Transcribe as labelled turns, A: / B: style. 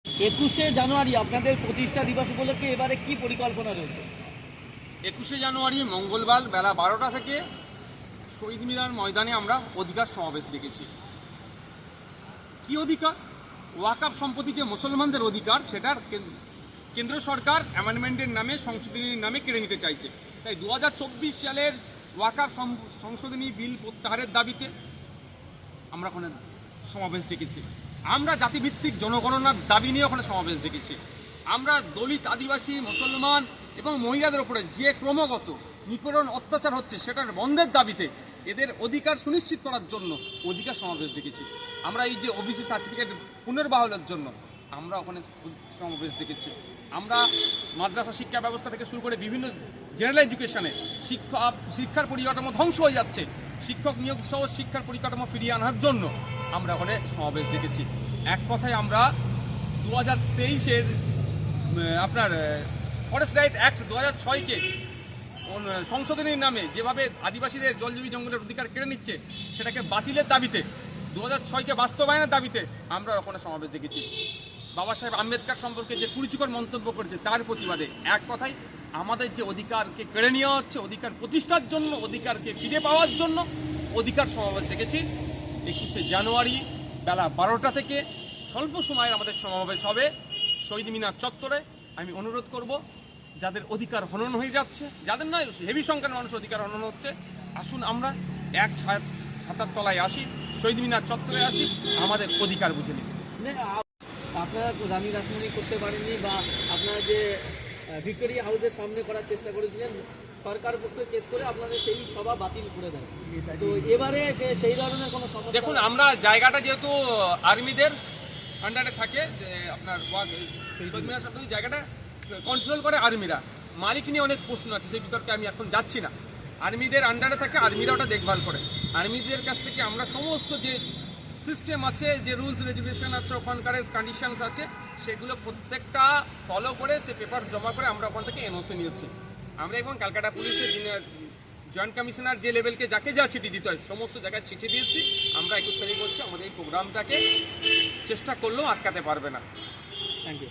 A: 21শে জানুয়ারি আপনাদের প্রতিষ্ঠা দিবস উপলক্ষে এবারে কি পরিকল্পনা রয়েছে?
B: 21শে জানুয়ারি মঙ্গলবার বেলা 12টা থেকে শহীদ মিনার ময়দানে আমরা অধিকার সমাবেশ দেখেছি। কি অধিকার? ওয়াকফ সম্পত্তি যে মুসলমানদের অধিকার, সেটার কেন্দ্র সরকার অ্যামেন্ডমেন্টের নামে, সংশোধনীর নামে কেড়ে নিতে চাইছে। তাই 2024 সালের ওয়াকফ সংশোধনী বিল প্রত্যাহারের দাবিতে আমরা ওখানে সমাবেশ ডেকেছি। আমরা জাতিভিত্তিক জনগণনার দাবি নিয়ে ওখানে সমাবেশ ডেকেছি। আমরা দলিত, আদিবাসী, মুসলমান এবং মহিলাদের উপরে যে ক্রমাগত নিপীড়ন, অত্যাচার হচ্ছে সেটার বন্ধের দাবিতে, এদের অধিকার সুনিশ্চিত করার জন্য অধিকার সমাবেশ ডেকেছি। আমরা এই যে ওবিসি সার্টিফিকেট পুনর্বহালের জন্য আমরা ওখানে সমাবেশ ডেকেছি। আমরা মাদ্রাসা শিক্ষা ব্যবস্থা থেকে শুরু করে বিভিন্ন জেনারেল এডুকেশনে শিক্ষার পরিকাঠামো ধ্বংস হয়ে যাচ্ছে, শিক্ষক নিয়োগ সহ শিক্ষার পরিকাঠামো ফিরিয়ে আনার জন্য আমরা ওখানে সমাবেশ ডেকেছি। এক কথায় আমরা 2023-এর আপনার ফরেস্ট রাইট অ্যাক্ট 2006-কে সংশোধনীর নামে যেভাবে আদিবাসীদের জলজীবী জঙ্গলের অধিকার কেড়ে নিচ্ছে, সেটাকে বাতিলের দাবিতে, 2006-কে বাস্তবায়নের দাবিতে আমরা ওখানে সমাবেশ ডেকেছি। বাবা সাহেব আম্বেদকর সম্পর্কে যে কুরুচিকর মন্তব্য করেছে তার প্রতিবাদে। এক কথায় আমাদের যে অধিকারকে কেড়ে নেওয়া হচ্ছে, অধিকার প্রতিষ্ঠার জন্য, অধিকারকে ফিরে পাওয়ার জন্য অধিকার সমাবেশ ডেকেছি। 21শে জানুয়ারি বেলা 12টা থেকে স্বল্প সময়ের আমাদের সমাবেশ হবে শহীদ মিনার চত্বরে। আমি অনুরোধ করব, যাদের অধিকার হনন হয়ে যাচ্ছে, যাদের নয় হেভি সংখ্যার মানুষ অধিকার হনন হচ্ছে, আসুন আমরা এক ছাতার তলায় আসি, শহীদ মিনার চত্বরে আসি, আমাদের অধিকার বুঝে নিই।
A: আপনারা রানী রাসমণি করতে পারেননি, বা আপনারা যে ভিক্টোরিয়া হাউসের সামনে করার চেষ্টা করেছিলেন, সরকার পক্ষে কেস করে আপনাদের সেই সভা বাতিল করে দেয়। তো এবারে সেই ধরনের কোনো সমস্যা?
B: দেখুন, আমরা জায়গাটা যেহেতু আর্মিদের আন্ডারে থাকে, আপনার শহীদ মিনার চত্বরের জায়গাটা কন্ট্রোল করে আর্মিরা, মালিক নিয়ে অনেক প্রশ্ন আছে, সেই বিতর্কে আমি এখন যাচ্ছি না। আর্মিদের আন্ডারে থাকে, আর্মিরা ওটা দেখভাল করে। আর্মিদের কাছ থেকে আমরা সমস্ত যে সিস্টেম আছে, যে রুলস রেগুলেশন আছে, ওখানকার কন্ডিশনস আছে, সেগুলো প্রত্যেকটা ফলো করে সে পেপার জমা করে আমরা ওখান থেকে এনওসি নিয়েছি। আমরা এবং ক্যালকাটা পুলিশের জয়েন্ট কমিশনার যে লেভেলকে যাকে যা চিঠি দিতে হয় সমস্ত জায়গায় চিঠি দিয়েছি। আমরা 21 তারিখ বলছি, আমাদের এই প্রোগ্রামটাকে চেষ্টা করলেও আটকাতে পারবে না।
A: Thank you.